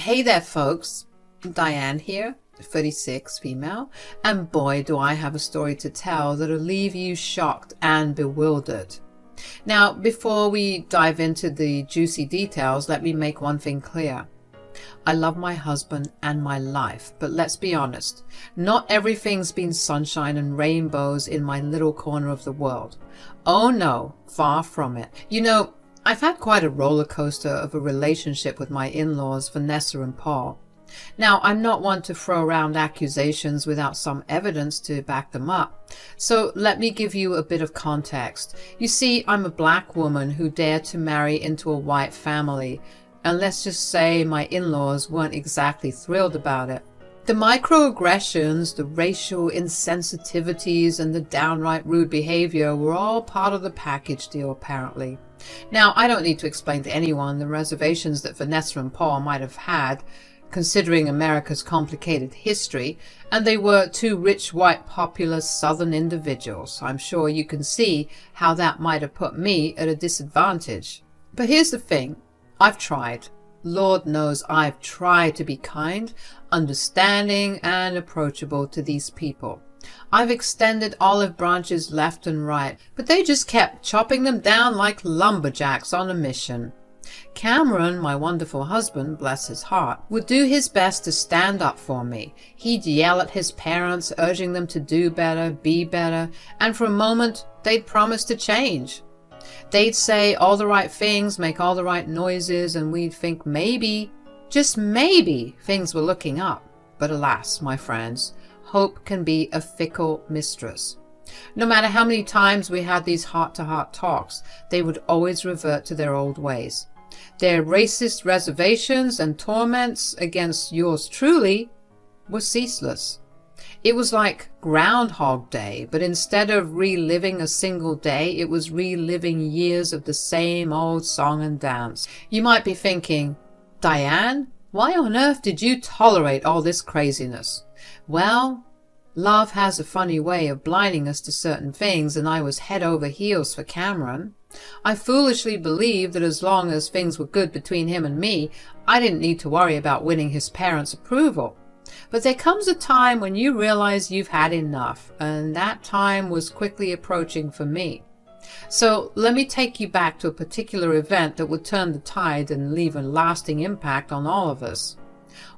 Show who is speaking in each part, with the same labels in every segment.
Speaker 1: Hey there, folks. Diane here, 36, female, and boy, do I have a story to tell that'll leave you shocked and bewildered. Now, before we dive into the juicy details, let me make one thing clear. I love my husband and my life, but let's be honest, not everything's been sunshine and rainbows in my little corner of the world. Oh no, far from it. You know, I've had quite a roller coaster of a relationship with my in-laws, Vanessa and Paul. Now, I'm not one to throw around accusations without some evidence to back them up. So let me give you a bit of context. You see, I'm a black woman who dared to marry into a white family. And let's just say my in-laws weren't exactly thrilled about it. The microaggressions, the racial insensitivities, and the downright rude behavior were all part of the package deal, apparently. Now, I don't need to explain to anyone the reservations that Vanessa and Paul might have had, considering America's complicated history, and they were two rich, white, populous Southern individuals. I'm sure you can see how that might have put me at a disadvantage. But here's the thing. I've tried. Lord knows I've tried to be kind, understanding, and approachable to these people. I've extended olive branches left and right, but they just kept chopping them down like lumberjacks on a mission. Cameron, my wonderful husband, bless his heart, would do his best to stand up for me. He'd yell at his parents, urging them to do better, be better, and for a moment, they'd promise to change. They'd say all the right things, make all the right noises, and we'd think maybe, just maybe, things were looking up. But alas, my friends, hope can be a fickle mistress. No matter how many times we had these heart-to-heart talks, they would always revert to their old ways. Their racist reservations and torments against yours truly were ceaseless. It was like Groundhog Day, but instead of reliving a single day, it was reliving years of the same old song and dance. You might be thinking, Diane, why on earth did you tolerate all this craziness? Well, love has a funny way of blinding us to certain things, and I was head over heels for Cameron. I foolishly believed that as long as things were good between him and me, I didn't need to worry about winning his parents' approval. But there comes a time when you realize you've had enough, and that time was quickly approaching for me. So let me take you back to a particular event that would turn the tide and leave a lasting impact on all of us.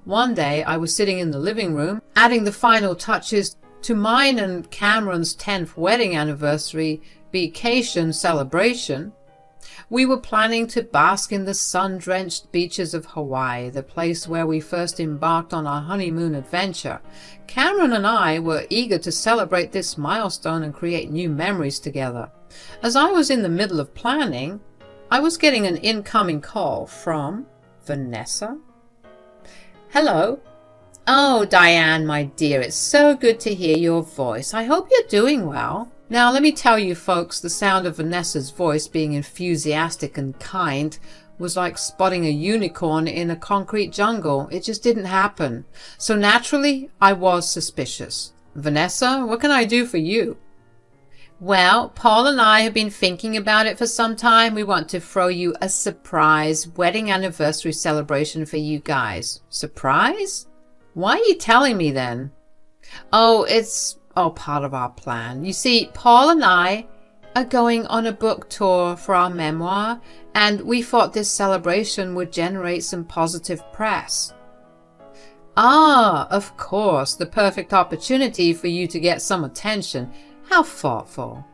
Speaker 1: One day I was sitting in the living room, adding the final touches to mine and Cameron's 10th wedding anniversary vacation celebration. We were planning to bask in the sun-drenched beaches of Hawaii, the place where we first embarked on our honeymoon adventure. Cameron and I were eager to celebrate this milestone and create new memories together. As I was in the middle of planning, I was getting an incoming call from Vanessa. Hello. Oh, Diane, my dear, it's so good to hear your voice. I hope you're doing well. Now, let me tell you folks, the sound of Vanessa's voice being enthusiastic and kind was like spotting a unicorn in a concrete jungle. It just didn't happen. So naturally, I was suspicious. Vanessa, what can I do for you? Well, Paul and I have been thinking about it for some time. We want to throw you a surprise wedding anniversary celebration for you guys. Surprise? Why are you telling me then? Oh, it's part of our plan. You see, Paul and I are going on a book tour for our memoir, and we thought this celebration would generate some positive press. Ah, of course, the perfect opportunity for you to get some attention. How thoughtful.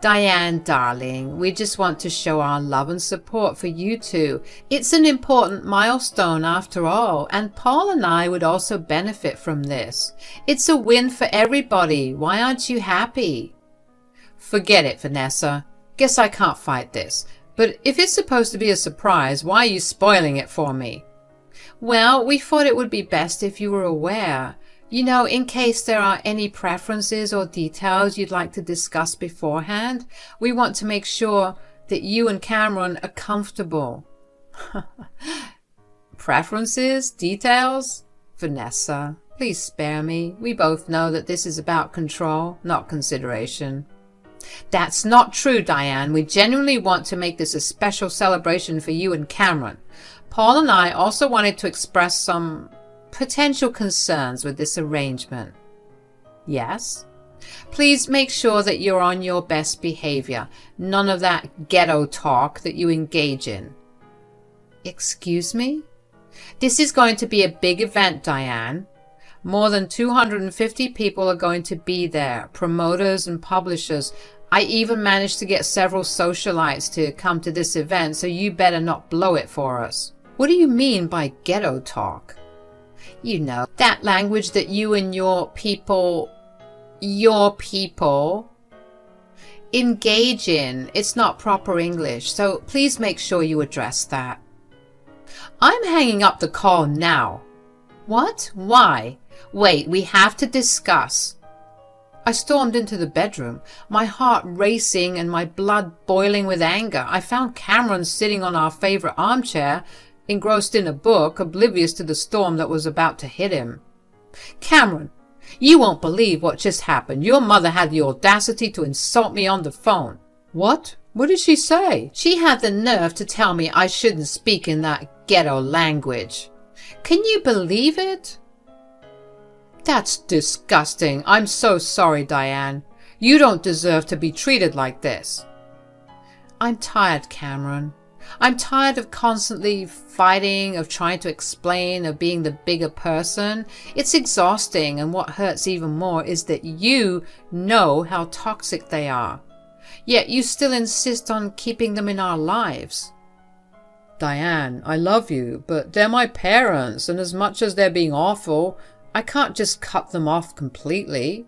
Speaker 1: Diane, darling, we just want to show our love and support for you two. It's an important milestone after all, and Paul and I would also benefit from this. It's a win for everybody. Why aren't you happy? Forget it, Vanessa. Guess I can't fight this. But if it's supposed to be a surprise, why are you spoiling it for me? Well, we thought it would be best if you were aware. You know, in case there are any preferences or details you'd like to discuss beforehand, we want to make sure that you and Cameron are comfortable. Preferences? Details? Vanessa, please spare me. We both know that this is about control, not consideration. That's not true, Diane. We genuinely want to make this a special celebration for you and Cameron. Paul and I also wanted to express some potential concerns with this arrangement. Yes? Please make sure that you're on your best behavior. None of that ghetto talk that you engage in. Excuse me? This is going to be a big event, Diane. More than 250 people are going to be there, promoters and publishers. I even managed to get several socialites to come to this event, so you better not blow it for us. What do you mean by ghetto talk? You know, that language that you and your people engage in. It's not proper English, so please make sure you address that. I'm hanging up the call now. What? Why? Wait, we have to discuss. I stormed into the bedroom, my heart racing and my blood boiling with anger. I found Cameron sitting on our favorite armchair, engrossed in a book, oblivious to the storm that was about to hit him. Cameron, you won't believe what just happened. Your mother had the audacity to insult me on the phone. What? What did she say? She had the nerve to tell me I shouldn't speak in that ghetto language. Can you believe it? That's disgusting. I'm so sorry, Diane. You don't deserve to be treated like this. I'm tired, Cameron. I'm tired of constantly fighting, of trying to explain, of being the bigger person. It's exhausting, and what hurts even more is that you know how toxic they are. Yet you still insist on keeping them in our lives. Diane, I love you, but they're my parents, and as much as they're being awful, I can't just cut them off completely.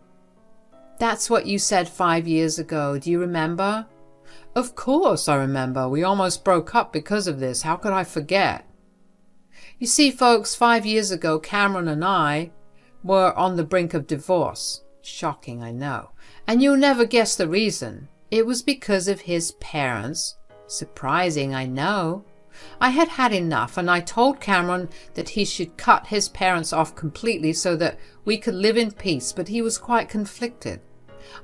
Speaker 1: That's what you said 5 years ago. Do you remember? Of course I remember. We almost broke up because of this. How could I forget? You see, folks, 5 years ago, Cameron and I were on the brink of divorce. Shocking, I know. And you'll never guess the reason. It was because of his parents. Surprising, I know. I had had enough, and I told Cameron that he should cut his parents off completely so that we could live in peace, but he was quite conflicted.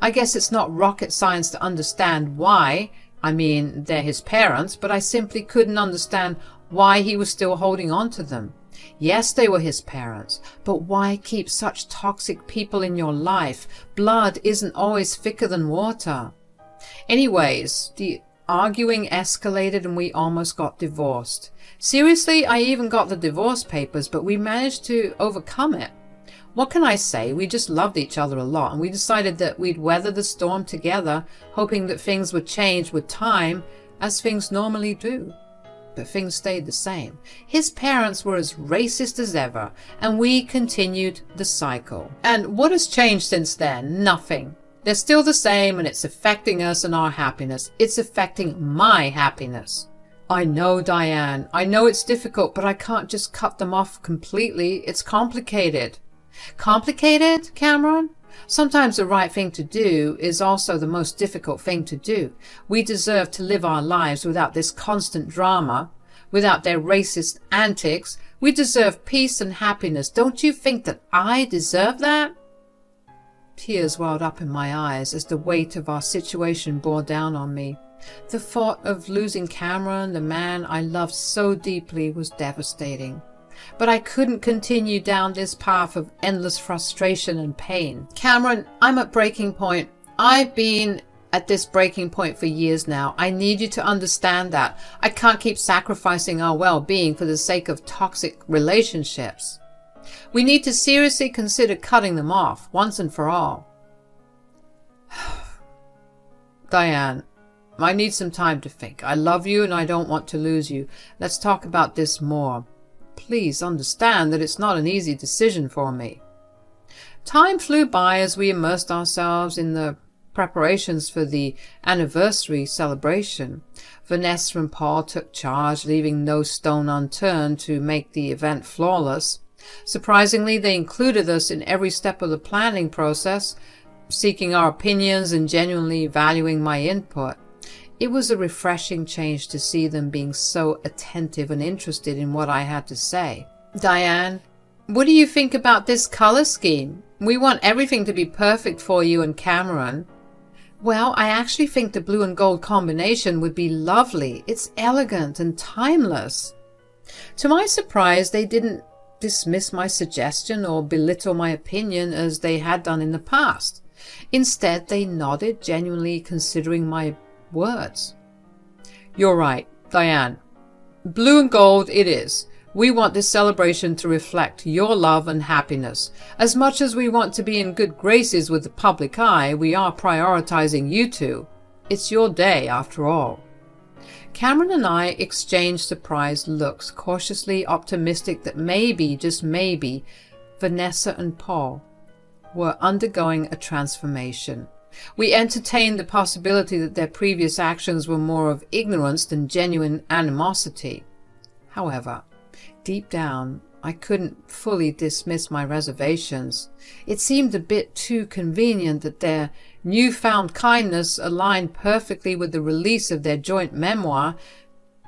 Speaker 1: I guess it's not rocket science to understand why. I mean, they're his parents, but I simply couldn't understand why he was still holding on to them. Yes, they were his parents, but why keep such toxic people in your life? Blood isn't always thicker than water. Anyways, the arguing escalated and we almost got divorced. Seriously, I even got the divorce papers, but we managed to overcome it. What can I say? We just loved each other a lot, and we decided that we'd weather the storm together, hoping that things would change with time, as things normally do. But things stayed the same. His parents were as racist as ever, and we continued the cycle. And what has changed since then? Nothing. They're still the same, and it's affecting us and our happiness. It's affecting my happiness. I know, Diane. I know it's difficult, but I can't just cut them off completely. It's complicated. Complicated, Cameron? Sometimes the right thing to do is also the most difficult thing to do. We deserve to live our lives without this constant drama, without their racist antics. We deserve peace and happiness. Don't you think that I deserve that? Tears welled up in my eyes as the weight of our situation bore down on me. The thought of losing Cameron, the man I loved so deeply, was devastating. But I couldn't continue down this path of endless frustration and pain. Cameron, I'm at breaking point. I've been at this breaking point for years now. I need you to understand that. I can't keep sacrificing our well-being for the sake of toxic relationships. We need to seriously consider cutting them off once and for all. Diane, I need some time to think. I love you and I don't want to lose you. Let's talk about this more. Please understand that it's not an easy decision for me. Time flew by as we immersed ourselves in the preparations for the anniversary celebration. Vanessa and Paul took charge, leaving no stone unturned to make the event flawless. Surprisingly, they included us in every step of the planning process, seeking our opinions and genuinely valuing my input. It was a refreshing change to see them being so attentive and interested in what I had to say. Diane, what do you think about this color scheme? We want everything to be perfect for you and Cameron. Well, I actually think the blue and gold combination would be lovely. It's elegant and timeless. To my surprise, they didn't dismiss my suggestion or belittle my opinion as they had done in the past. Instead, they nodded, genuinely considering my words. "You're right, Diane. Blue and gold it is. We want this celebration to reflect your love and happiness. As much as we want to be in good graces with the public eye, we are prioritizing you two. It's your day, after all." Cameron and I exchanged surprised looks, cautiously optimistic that maybe, just maybe, Vanessa and Paul were undergoing a transformation. We entertained the possibility that their previous actions were more of ignorance than genuine animosity. However, deep down, I couldn't fully dismiss my reservations. It seemed a bit too convenient that their newfound kindness aligned perfectly with the release of their joint memoir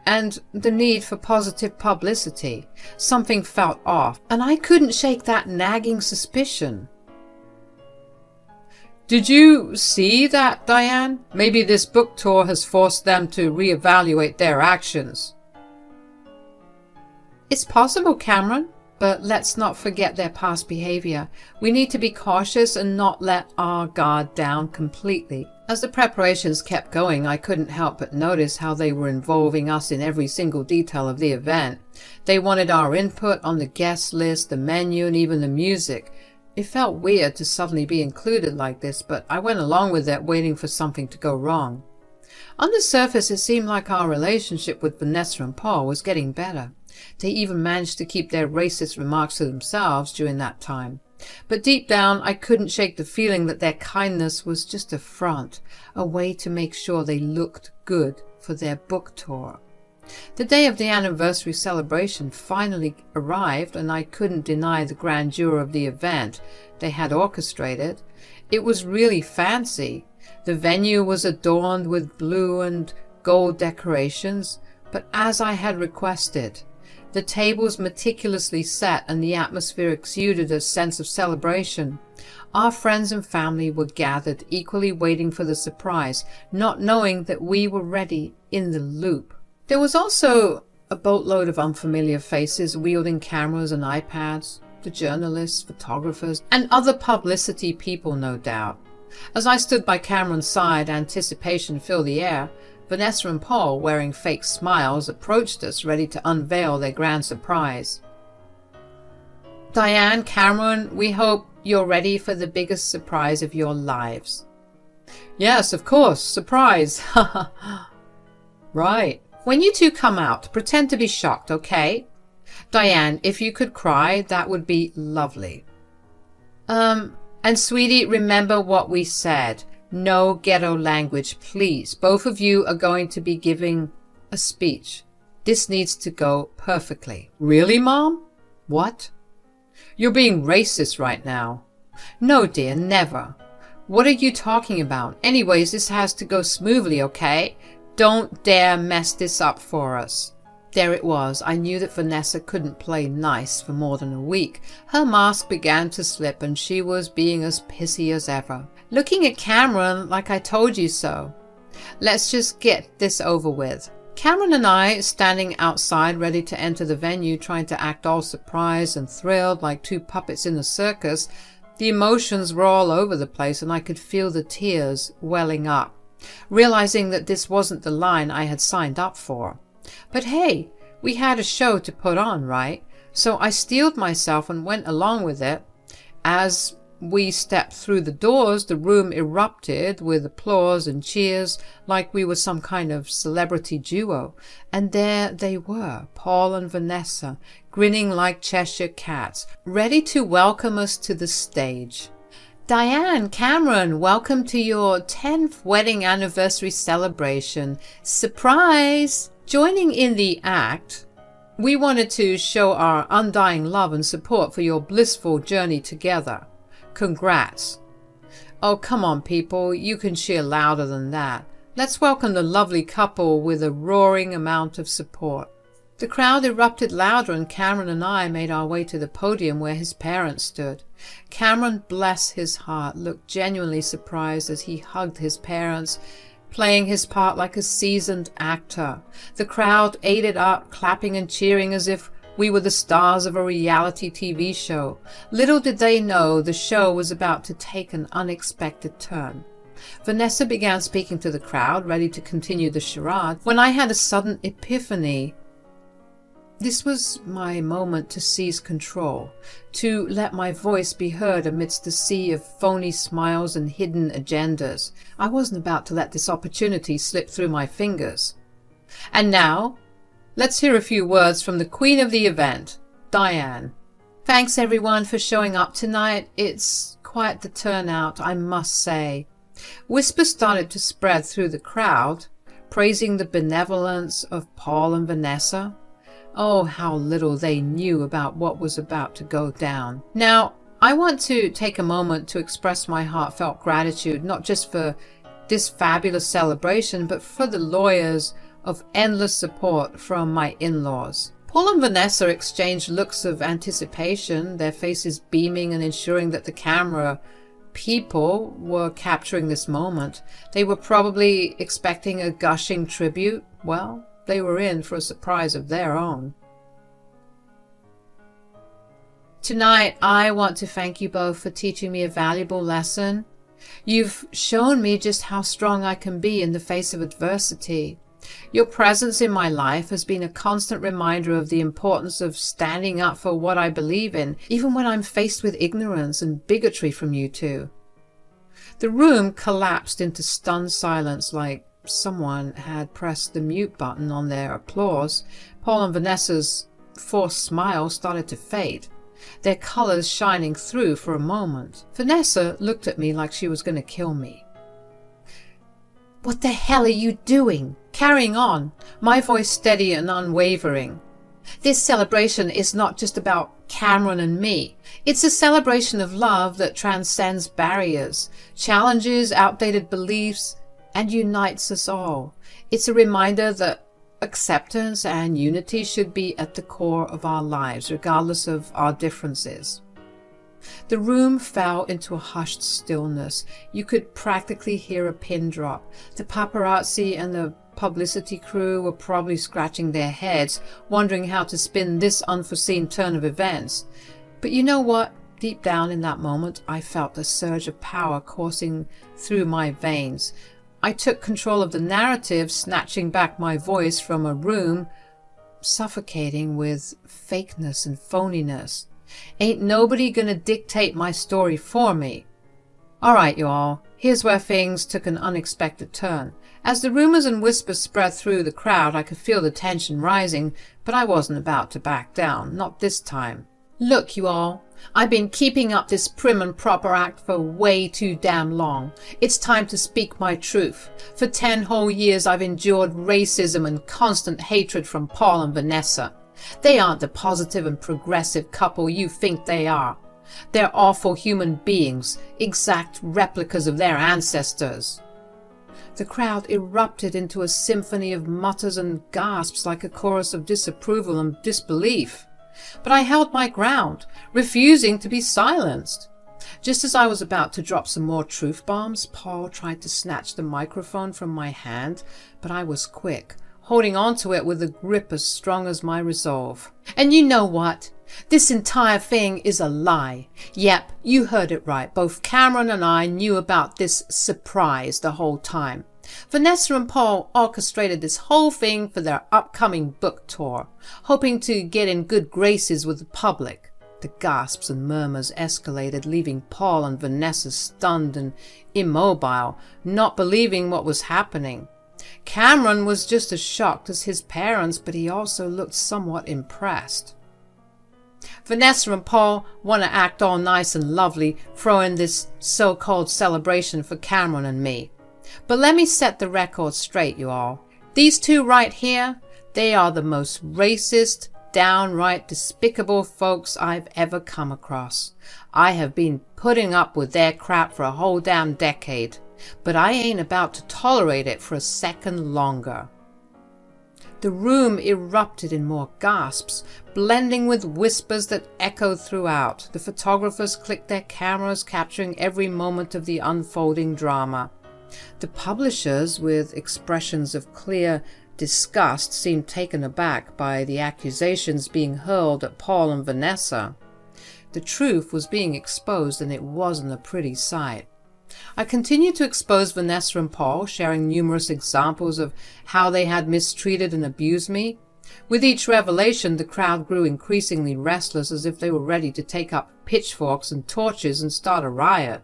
Speaker 1: and the need for positive publicity. Something felt off, and I couldn't shake that nagging suspicion. "Did you see that, Diane? Maybe this book tour has forced them to reevaluate their actions." "It's possible, Cameron, but let's not forget their past behavior. We need to be cautious and not let our guard down completely." As the preparations kept going, I couldn't help but notice how they were involving us in every single detail of the event. They wanted our input on the guest list, the menu, and even the music. It felt weird to suddenly be included like this, but I went along with it, waiting for something to go wrong. On the surface, it seemed like our relationship with Vanessa and Paul was getting better. They even managed to keep their racist remarks to themselves during that time. But deep down, I couldn't shake the feeling that their kindness was just a front, a way to make sure they looked good for their book tour. The day of the anniversary celebration finally arrived, and I couldn't deny the grandeur of the event they had orchestrated. It was really fancy. The venue was adorned with blue and gold decorations, but as I had requested, the tables meticulously set and the atmosphere exuded a sense of celebration. Our friends and family were gathered, equally waiting for the surprise, not knowing that we were ready in the loop. There was also a boatload of unfamiliar faces wielding cameras and iPads, the journalists, photographers, and other publicity people, no doubt. As I stood by Cameron's side, anticipation filled the air. Vanessa and Paul, wearing fake smiles, approached us, ready to unveil their grand surprise. "Diane, Cameron, we hope you're ready for the biggest surprise of your lives." "Yes, of course, surprise." "Right. When you two come out, pretend to be shocked, okay? Diane, if you could cry, that would be lovely. And sweetie, remember what we said. No ghetto language, please. Both of you are going to be giving a speech. This needs to go perfectly." "Really, Mom? What?" "You're being racist right now." "No, dear, never. What are you talking about? Anyways, this has to go smoothly, okay? Don't dare mess this up for us." There it was. I knew that Vanessa couldn't play nice for more than a week. Her mask began to slip and she was being as pissy as ever. Looking at Cameron like I told you so. Let's just get this over with. Cameron and I, standing outside ready to enter the venue, trying to act all surprised and thrilled like two puppets in a circus. The emotions were all over the place and I could feel the tears welling up, realizing that this wasn't the line I had signed up for. But hey, we had a show to put on, right? So I steeled myself and went along with it. As we stepped through the doors, the room erupted with applause and cheers like we were some kind of celebrity duo. And there they were, Paul and Vanessa, grinning like Cheshire cats, ready to welcome us to the stage. "Diane, Cameron, welcome to your 10th wedding anniversary celebration. Surprise!" Joining in the act, we wanted to show our undying love and support for your blissful journey together. Congrats. Oh, come on, people. You can cheer louder than that. Let's welcome the lovely couple with a roaring amount of support. The crowd erupted louder and Cameron and I made our way to the podium where his parents stood. Cameron, bless his heart, looked genuinely surprised as he hugged his parents, playing his part like a seasoned actor. The crowd ate it up, clapping and cheering as if we were the stars of a reality TV show. Little did they know the show was about to take an unexpected turn. Vanessa began speaking to the crowd, ready to continue the charade, when I had a sudden epiphany. This was my moment to seize control, to let my voice be heard amidst the sea of phony smiles and hidden agendas. I wasn't about to let this opportunity slip through my fingers. And now, let's hear a few words from the queen of the event, Diane. Thanks everyone for showing up tonight. It's quite the turnout, I must say. Whispers started to spread through the crowd, praising the benevolence of Paul and Vanessa. Oh, how little they knew about what was about to go down. Now, I want to take a moment to express my heartfelt gratitude, not just for this fabulous celebration, but for the lawyers of endless support from my in-laws. Paul and Vanessa exchanged looks of anticipation, their faces beaming and ensuring that the camera people were capturing this moment. They were probably expecting a gushing tribute. Well, they were in for a surprise of their own. Tonight, I want to thank you both for teaching me a valuable lesson. You've shown me just how strong I can be in the face of adversity. Your presence in my life has been a constant reminder of the importance of standing up for what I believe in, even when I'm faced with ignorance and bigotry from you two. The room collapsed into stunned silence, like someone had pressed the mute button on their applause. Paul and Vanessa's forced smile started to fade, their colors shining through for a moment. Vanessa looked at me like she was going to kill me. "What the hell are you doing?" Carrying on, my voice steady and unwavering. "This celebration is not just about Cameron and me. It's a celebration of love that transcends barriers, challenges outdated beliefs, and unites us all. It's a reminder that acceptance and unity should be at the core of our lives, regardless of our differences." The room fell into a hushed stillness. You could practically hear a pin drop. The paparazzi and the publicity crew were probably scratching their heads, wondering how to spin this unforeseen turn of events. But you know what? Deep down in that moment, I felt a surge of power coursing through my veins. I took control of the narrative, snatching back my voice from a room suffocating with fakeness and phoniness. Ain't nobody gonna dictate my story for me. All right, y'all, here's where things took an unexpected turn. As the rumors and whispers spread through the crowd, I could feel the tension rising, but I wasn't about to back down, not this time. Look, you all, I've been keeping up this prim and proper act for way too damn long. It's time to speak my truth. For 10 whole years I've endured racism and constant hatred from Paul and Vanessa. They aren't the positive and progressive couple you think they are. They're awful human beings, exact replicas of their ancestors. The crowd erupted into a symphony of mutters and gasps, like a chorus of disapproval and disbelief. But I held my ground, refusing to be silenced. Just as I was about to drop some more truth bombs, Paul tried to snatch the microphone from my hand, but I was quick, holding on to it with a grip as strong as my resolve. "And you know what? This entire thing is a lie. Yep, you heard it right. Both Cameron and I knew about this surprise the whole time. Vanessa and Paul orchestrated this whole thing for their upcoming book tour, hoping to get in good graces with the public." The gasps and murmurs escalated, leaving Paul and Vanessa stunned and immobile, not believing what was happening. Cameron was just as shocked as his parents, but he also looked somewhat impressed. Vanessa and Paul want to act all nice and lovely, throwing this so-called celebration for Cameron and me. But let me set the record straight, you all. These two right here, they are the most racist, downright despicable folks I've ever come across. I have been putting up with their crap for a whole damn decade, but I ain't about to tolerate it for a second longer. The room erupted in more gasps, blending with whispers that echoed throughout. The photographers clicked their cameras, capturing every moment of the unfolding drama. The publishers, with expressions of clear disgust, seemed taken aback by the accusations being hurled at Paul and Vanessa. The truth was being exposed, and it wasn't a pretty sight. I continued to expose Vanessa and Paul, sharing numerous examples of how they had mistreated and abused me. With each revelation, the crowd grew increasingly restless, as if they were ready to take up pitchforks and torches and start a riot.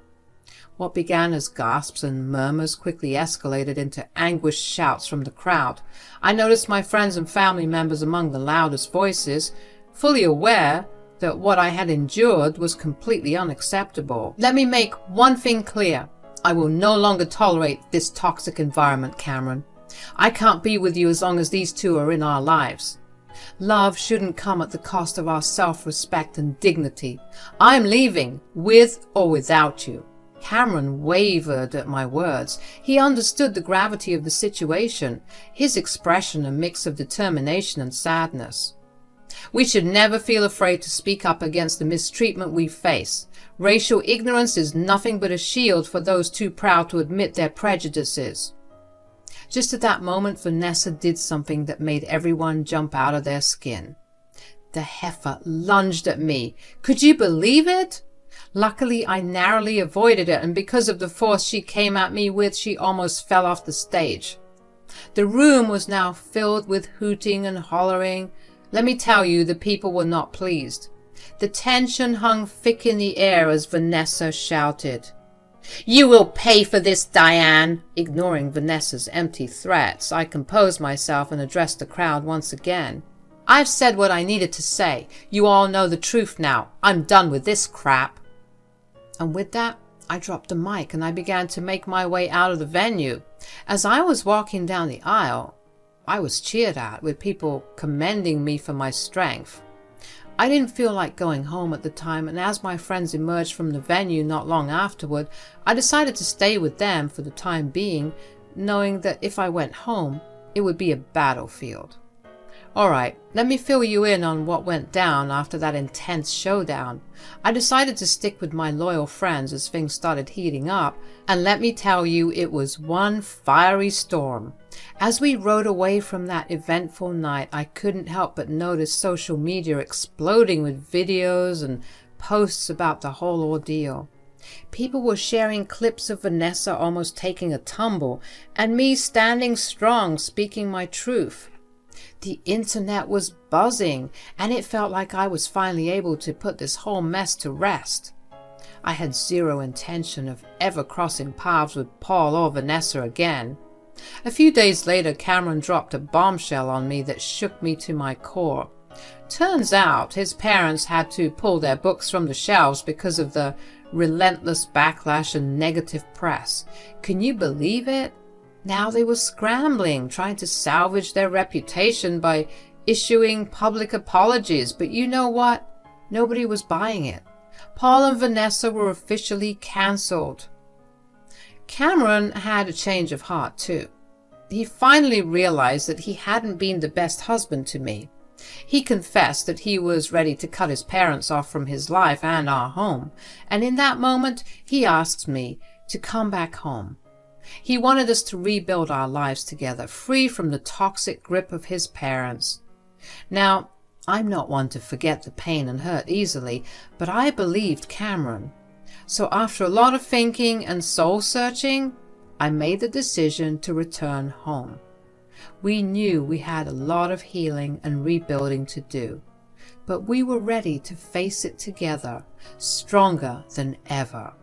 Speaker 1: What began as gasps and murmurs quickly escalated into anguished shouts from the crowd. I noticed my friends and family members among the loudest voices, fully aware that what I had endured was completely unacceptable. Let me make one thing clear. I will no longer tolerate this toxic environment, Cameron. I can't be with you as long as these two are in our lives. Love shouldn't come at the cost of our self-respect and dignity. I'm leaving, with or without you. Cameron wavered at my words. He understood the gravity of the situation, his expression a mix of determination and sadness. We should never feel afraid to speak up against the mistreatment we face. Racial ignorance is nothing but a shield for those too proud to admit their prejudices. Just at that moment, Vanessa did something that made everyone jump out of their skin. The heifer lunged at me. Could you believe it? Luckily, I narrowly avoided it, and because of the force she came at me with, she almost fell off the stage. The room was now filled with hooting and hollering. Let me tell you, the people were not pleased. The tension hung thick in the air as Vanessa shouted, "You will pay for this, Diane!" Ignoring Vanessa's empty threats, I composed myself and addressed the crowd once again. "I've said what I needed to say. You all know the truth now. I'm done with this crap." And with that, I dropped the mic and I began to make my way out of the venue. As I was walking down the aisle, I was cheered at, with people commending me for my strength. I didn't feel like going home at the time, and as my friends emerged from the venue not long afterward, I decided to stay with them for the time being, knowing that if I went home, it would be a battlefield. Alright, let me fill you in on what went down after that intense showdown. I decided to stick with my loyal friends as things started heating up, and let me tell you, it was one fiery storm. As we rode away from that eventful night, I couldn't help but notice social media exploding with videos and posts about the whole ordeal. People were sharing clips of Vanessa almost taking a tumble, and me standing strong, speaking my truth. The internet was buzzing, and it felt like I was finally able to put this whole mess to rest. I had zero intention of ever crossing paths with Paul or Vanessa again. A few days later, Cameron dropped a bombshell on me that shook me to my core. Turns out his parents had to pull their books from the shelves because of the relentless backlash and negative press. Can you believe it? Now they were scrambling, trying to salvage their reputation by issuing public apologies, but you know what? Nobody was buying it. Paul and Vanessa were officially cancelled. Cameron had a change of heart too. He finally realized that he hadn't been the best husband to me. He confessed that he was ready to cut his parents off from his life and our home, and in that moment he asked me to come back home. He wanted us to rebuild our lives together, free from the toxic grip of his parents. Now, I'm not one to forget the pain and hurt easily, but I believed Cameron. So after a lot of thinking and soul-searching, I made the decision to return home. We knew we had a lot of healing and rebuilding to do, but we were ready to face it together, stronger than ever.